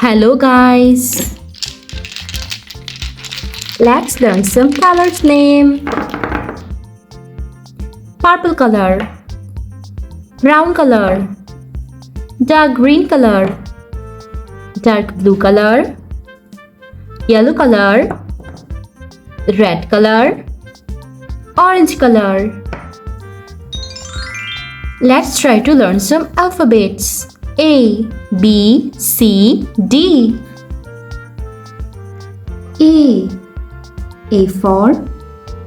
Hello guys! Let's learn some colors name. Purple color, brown color, dark green color, dark blue color, yellow color, red color, orange color. Let's try to learn some alphabets. A, B, C, D. A for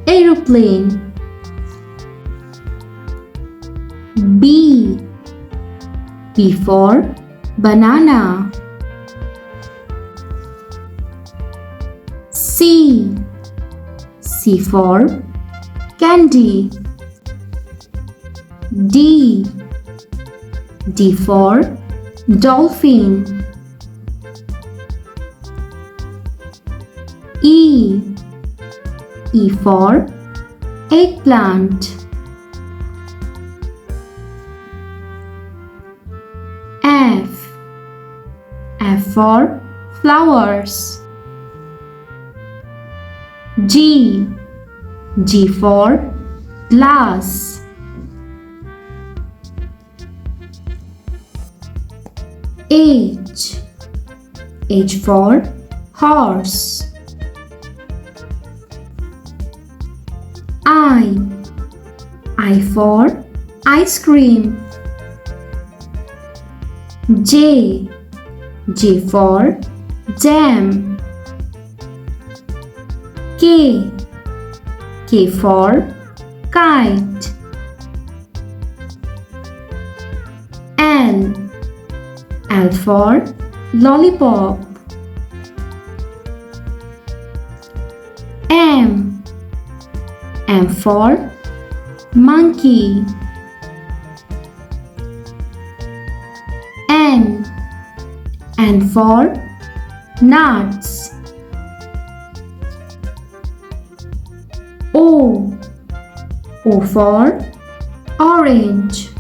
aeroplane. B for banana. C for candy. D for dolphin. E for eggplant. F for flowers. G for glass. H for horse. I for ice cream. J for jam. K for kite. L for lollipop. M for monkey. N for nuts. O for orange.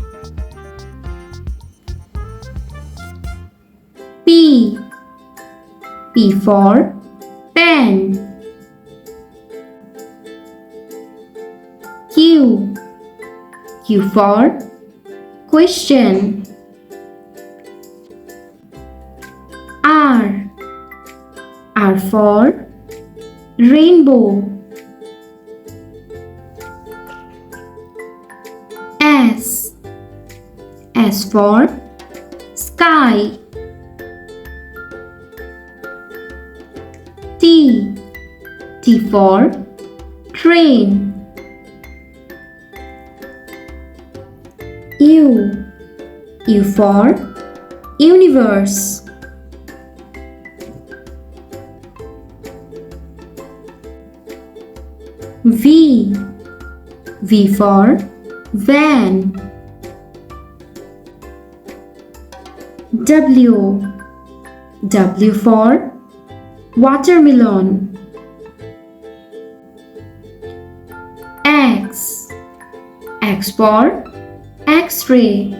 P for pen. Q for question. R for rainbow. S for sky. T for train. U for universe. V for van. W for watermelon. X for X-ray.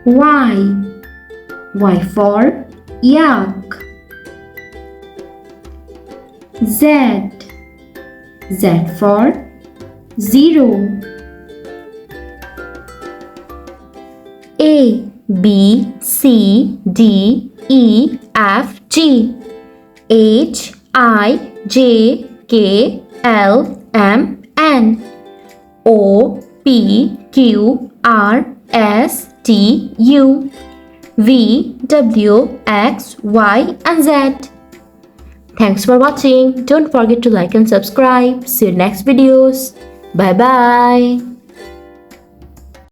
Y for yak. Z for zero. A, B, C, D, E, F, G, H, I, J, K, L, M, N, O, P, Q, R, S, T, U, V, W, X, Y, and Z. Thanks for watching. Don't forget to like and subscribe. See you next videos. Bye bye.